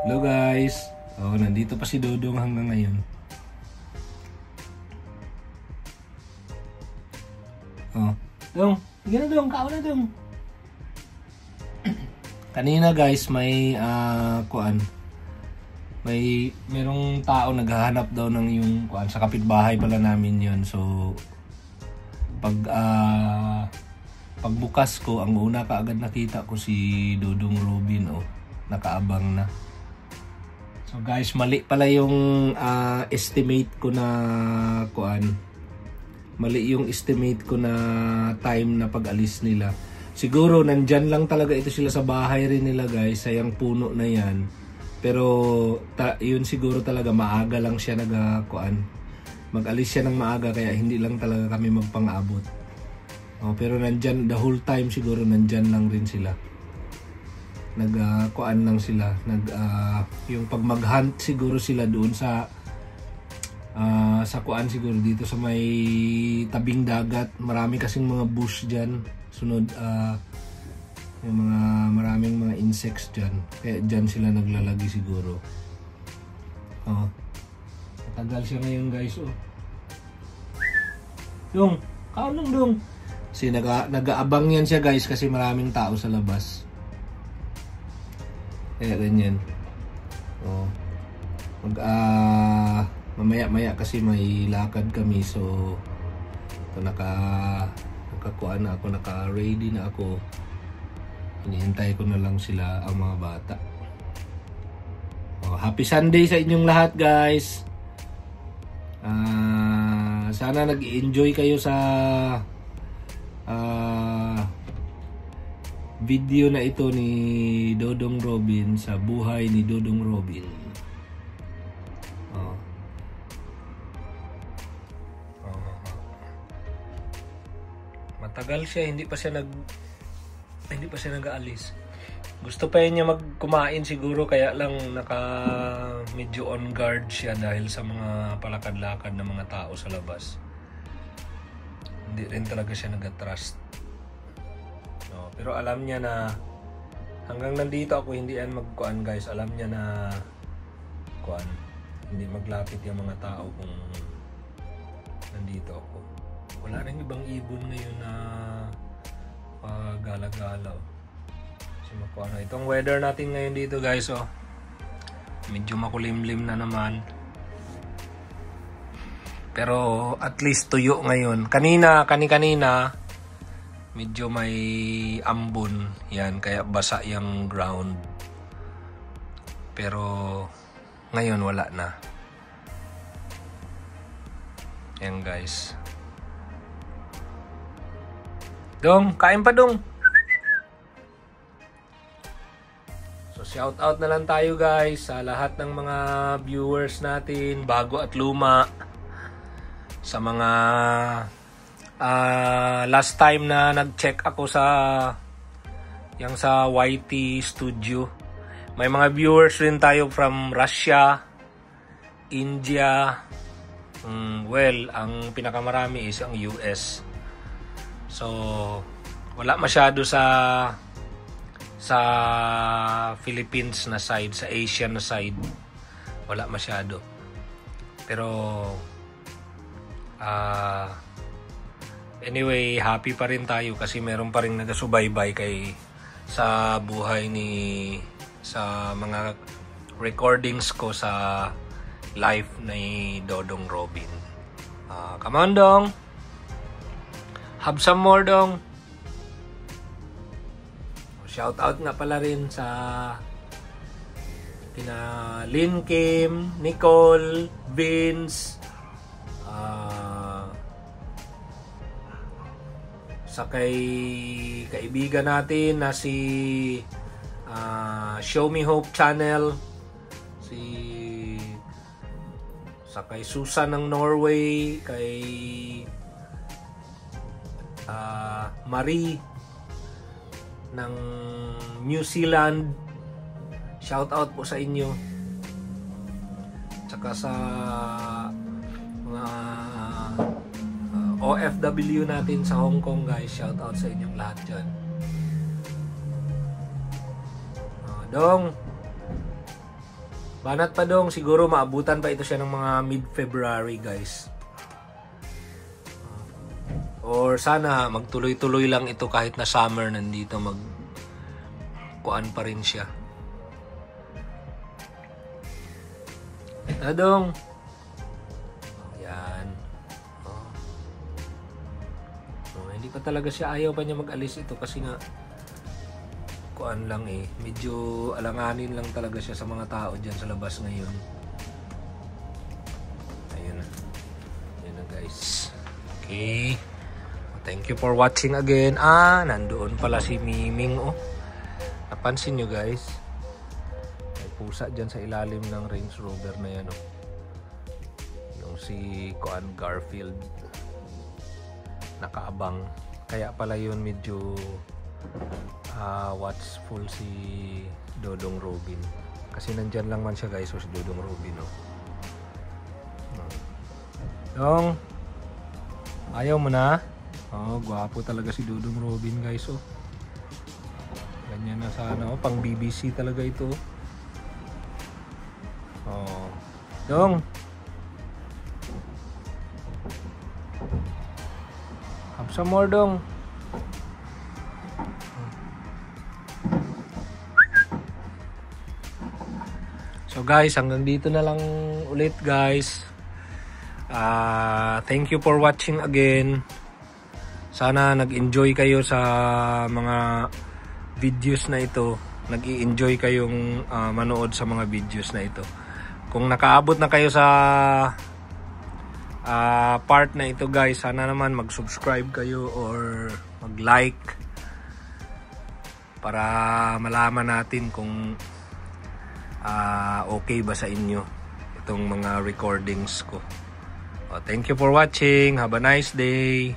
Hello guys. Nandito pa si Dodong hanggang ngayon. Dong, sige na Dong, kao na Dong. Kanina guys, may merong tao naghahanap daw ng yung sa kapitbahay pala namin 'yon. So pagbukas ko, ang una kaagad nakita ko si Dodong Robin, nakaabang na. So guys, mali pala yung estimate ko na mali yung estimate ko na time na pag-alis nila. Siguro nandyan lang talaga ito sila sa bahay rin nila guys, sa yung puno na yan. Pero yun siguro talaga maaga lang siya mag-alis siya ng maaga, kaya hindi lang talaga kami magpang-abot. Pero nandyan the whole time, siguro nandyan lang rin sila. Lang sila. Yung pag mag-hunt siguro sila doon sa siguro dito sa may tabing dagat. Marami kasing mga bush diyan. Sunod yung maraming mga insects diyan. Kaya diyan sila naglalagi siguro. Matagal siya ngayon guys. Dong, kaon lang Dong. Kasi nag-aabang yan siya guys kasi maraming tao sa labas. Kaya ganyan. Mamaya kasi may lakad kami, so ito nakakuha na ako, naka-ready na ako. Hinihintay ko na lang sila, ang mga bata. Happy Sunday sa inyong lahat guys. Sana nag-enjoy kayo sa video na ito ni Dodong Robin, sa buhay ni Dodong Robin. Matagal siya, hindi pa siya nag-aalis. Gusto pa niya magkumain siguro, kaya lang medyo on guard siya dahil sa mga palakad-lakad ng mga tao sa labas. Hindi rin talaga siya nag-trust. Pero alam niya na hanggang nandito ako, hindi yan magkuan guys. Alam niya na hindi maglapit yung mga tao kung nandito ako. Wala rin ibang ibon ngayon na gala-gala. Itong weather natin ngayon dito guys, medyo makulimlim na naman. Pero at least tuyo ngayon. Kanina medyo may ambon yan, kaya basa yung ground. Pero ngayon wala na. Yan guys. Dong, kain pa Dong. So shout out na lang tayo guys sa lahat ng mga viewers natin, bago at luma. Sa mga last time na nag-check ako sa YT Studio, may mga viewers rin tayo from Russia, India. Ang pinakamarami is ang US. So wala masyado sa Philippines na side, sa Asian na side. Wala masyado. Pero anyway, happy pa rin tayo kasi meron pa rin nagasubaybay sa buhay sa mga recordings ko sa life ni Dodong Robin. Come on Dong, have some more Dong. Shout out nga pala rin sa kina Lynn Kim, Nicole, Vince, sa kaibigan natin na si Show Me Hope Channel, sa kay Susan ng Norway, kay Marie ng New Zealand. Shout out po sa inyo. Tsaka sa mga OFW natin sa Hong Kong guys, shout out sa inyong lahat dyan. Dong, Banat pa dong, siguro maabutan pa ito siya ng mga mid-February guys. Or sana magtuloy-tuloy lang ito kahit na summer nandito kuan pa rin siya. Dong. Yan. Hindi pa talaga siya, ayaw pa niya mag-alis ito kasi nga kuan lang medyo alanganin lang talaga siya sa mga tao dyan sa labas ngayon. Ayun na guys. Okay, thank you for watching again. Nandoon pala si Miming napansin nyo guys, may pusa dyan sa ilalim ng Range Rover na yan yung si kuan Garfield nakaabang, kaya pala yun medyo watchful si Dodong Robin kasi nandyan lang man siya guys. Si Dodong Robin Dong, ayaw mo na? Gwapo talaga si Dodong Robin guys. Ganyan na sana pang BBC talaga ito. Dong, have some more dong. So guys, hanggang dito na lang ulit guys. Thank you for watching again. Sana nag-enjoy kayo sa mga videos na ito. Nag-i-enjoy kayong manood sa mga videos na ito. Kung nakaabot na kayo sa part na ito guys, sana naman mag-subscribe kayo or mag-like para malaman natin kung okay ba sa inyo itong mga recordings ko. Thank you for watching. Have a nice day.